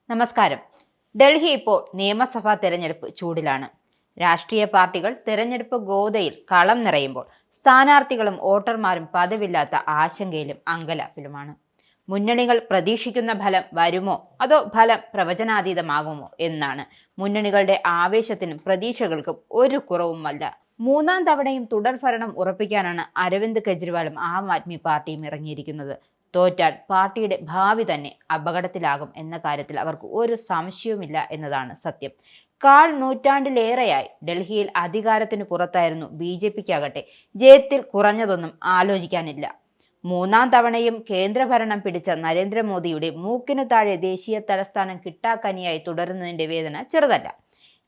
നമസ്കാരം. ഡൽഹി ഇപ്പോൾ നിയമസഭാ തെരഞ്ഞെടുപ്പ് ചൂടിലാണ്. രാഷ്ട്രീയ പാർട്ടികൾ തെരഞ്ഞെടുപ്പ് ഗോതയിൽ കളം നിറയുമ്പോൾ സ്ഥാനാർത്ഥികളും വോട്ടർമാരും പതിവില്ലാത്ത ആശങ്കയിലും അങ്കലാപ്പിലുമാണ്. മുന്നണികൾ പ്രതീക്ഷിക്കുന്ന ഫലം വരുമോ അതോ ഫലം പ്രവചനാതീതമാകുമോ എന്നാണ്. മുന്നണികളുടെ ആവേശത്തിനും പ്രതീക്ഷകൾക്കും ഒരു കുറവുമല്ല. മൂന്നാം തവണയും തുടർഭരണം ഉറപ്പിക്കാനാണ് അരവിന്ദ് കെജ്രിവാളും ആം ആദ്മി പാർട്ടിയും ഇറങ്ങിയിരിക്കുന്നത്. തോറ്റാൽ പാർട്ടിയുടെ ഭാവി തന്നെ അപകടത്തിലാകും എന്ന കാര്യത്തിൽ അവർക്ക് ഒരു സംശയവുമില്ല എന്നതാണ് സത്യം. നൂറ്റാണ്ടിലേറെയായി ഡൽഹിയിൽ അധികാരത്തിന് പുറത്തായിരുന്നു BJPക്കാകട്ടെ ജയത്തിൽ കുറഞ്ഞതൊന്നും ആലോചിക്കാനില്ല. മൂന്നാം തവണയും കേന്ദ്രഭരണം പിടിച്ച നരേന്ദ്രമോദിയുടെ മൂക്കിന് താഴെ ദേശീയ തലസ്ഥാനം കിട്ടാക്കനിയായി തുടരുന്നതിന്റെ വേദന ചെറുതല്ല.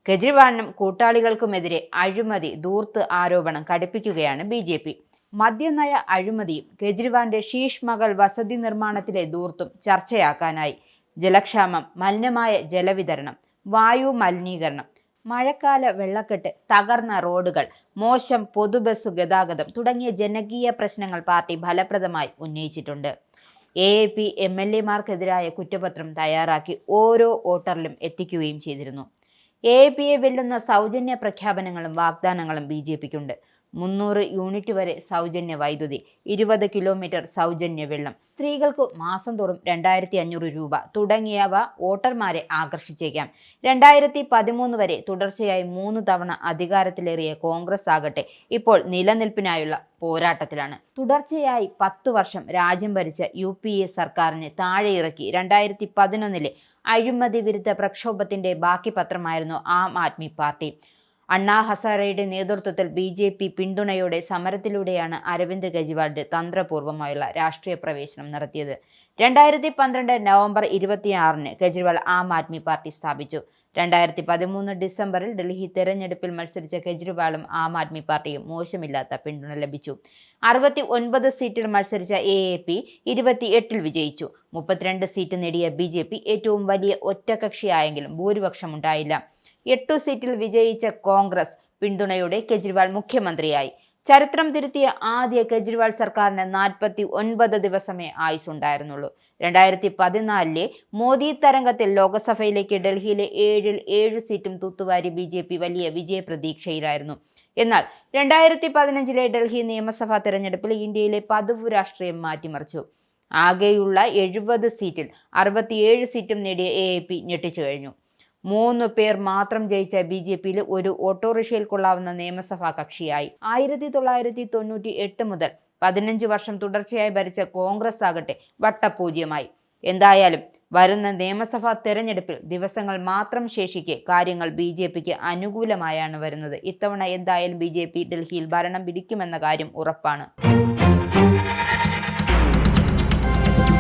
കെജ്രിവാളിനും കൂട്ടാളികൾക്കുമെതിരെ അഴിമതി ധൂർത്ത് ആരോപണം കടുപ്പിക്കുകയാണ് BJP. മദ്യനയ അഴിമതിയും കെജ്രിവാളിന്റെ ശീഷ് മകൾ വസതി നിർമ്മാണത്തിലെ ധൂർത്തും ചർച്ചയാക്കാനായി. ജലക്ഷാമം, മലിനമായ ജലവിതരണം, വായു മലിനീകരണം, മഴക്കാല വെള്ളക്കെട്ട്, തകർന്ന റോഡുകൾ, മോശം പൊതുബസ് ഗതാഗതം തുടങ്ങിയ ജനകീയ പ്രശ്നങ്ങൾ പാർട്ടി ഫലപ്രദമായി ഉന്നയിച്ചിട്ടുണ്ട്. AAP MLA-മാർക്കെതിരായ കുറ്റപത്രം തയ്യാറാക്കി ഓരോ വോട്ടറിലും എത്തിക്കുകയും ചെയ്തിരുന്നു. AAPയെ വെല്ലുന്ന സൗജന്യ പ്രഖ്യാപനങ്ങളും വാഗ്ദാനങ്ങളും BJPക്കുണ്ട്. 300 യൂണിറ്റ് വരെ സൗജന്യ വൈദ്യുതി, 20 കിലോമീറ്റർ സൗജന്യ വെള്ളം, സ്ത്രീകൾക്ക് മാസം തോറും 2500 രൂപ തുടങ്ങിയവ വോട്ടർമാരെ ആകർഷിച്ചേക്കാം. 2013 വരെ തുടർച്ചയായി 3 തവണ അധികാരത്തിലേറിയ കോൺഗ്രസ് ആകട്ടെ ഇപ്പോൾ നിലനിൽപ്പിനായുള്ള പോരാട്ടത്തിലാണ്. തുടർച്ചയായി 10 വർഷം രാജ്യം ഭരിച്ച UPA സർക്കാരിനെ താഴെയിറക്കി 2011 അഴിമതി വിരുദ്ധ പ്രക്ഷോഭത്തിന്റെ ബാക്കി പത്രമായിരുന്നു ആം ആദ്മി പാർട്ടി. അണ്ണാ ഹസാരെയുടെ നേതൃത്വത്തിൽ BJP പിന്തുണയോടെ സമരത്തിലൂടെയാണ് അരവിന്ദ് കെജ്രിവാളിന്റെ തന്ത്രപൂർവ്വമായുള്ള രാഷ്ട്രീയ പ്രവേശനം നടത്തിയത്. 2012 നവംബർ 26 കെജ്രിവാൾ ആം ആദ്മി പാർട്ടി സ്ഥാപിച്ചു. 2013 ഡിസംബറിൽ ഡൽഹി തെരഞ്ഞെടുപ്പിൽ മത്സരിച്ച കെജ്രിവാളും ആം ആദ്മി പാർട്ടിയും മോശമില്ലാത്ത പിന്തുണ ലഭിച്ചു. 69 സീറ്റിൽ മത്സരിച്ച AAP 28 വിജയിച്ചു. 32 സീറ്റ് നേടിയ BJP ഏറ്റവും വലിയ ഒറ്റകക്ഷിയായെങ്കിലും ഭൂരിപക്ഷമുണ്ടായില്ല. 8 സീറ്റിൽ വിജയിച്ച കോൺഗ്രസ് പിന്തുണയോടെ കെജ്രിവാൾ മുഖ്യമന്ത്രിയായി. ചരിത്രം തിരുത്തിയ ആദ്യ കെജ്രിവാൾ സർക്കാരിന് 49 ദിവസമേ ആയുസുണ്ടായിരുന്നുള്ളൂ. 2014 മോദി തരംഗത്തിൽ ലോക്സഭയിലേക്ക് ഡൽഹിയിലെ 7 സീറ്റും തൂത്തുവാരി BJP വലിയ വിജയപ്രതീക്ഷയിലായിരുന്നു. എന്നാൽ 2015 ഡൽഹി നിയമസഭാ തെരഞ്ഞെടുപ്പിൽ ഇന്ത്യയിലെ പതിവ് രാഷ്ട്രീയം മാറ്റിമറിച്ചു. ആകെയുള്ള 70 സീറ്റിൽ 67 സീറ്റും നേടിയ AAP ഞെട്ടിച്ചു കഴിഞ്ഞു. 3 പേർ മാത്രം ജയിച്ച BJPയിൽ ഒരു ഓട്ടോറിക്ഷയിൽ കൊള്ളാവുന്ന നിയമസഭാ കക്ഷിയായി. 1998 മുതൽ 15 വർഷം തുടർച്ചയായി ഭരിച്ച കോൺഗ്രസ് ആകട്ടെ വട്ടപൂജ്യമായി. എന്തായാലും വരുന്ന നിയമസഭാ തെരഞ്ഞെടുപ്പിൽ ദിവസങ്ങൾ മാത്രം ശേഷിക്കെ കാര്യങ്ങൾ BJPക്ക് അനുകൂലമായാണ് വരുന്നത്. ഇത്തവണ എന്തായാലും BJP ഡൽഹിയിൽ ഭരണം പിടിക്കുമെന്ന കാര്യം ഉറപ്പാണ്.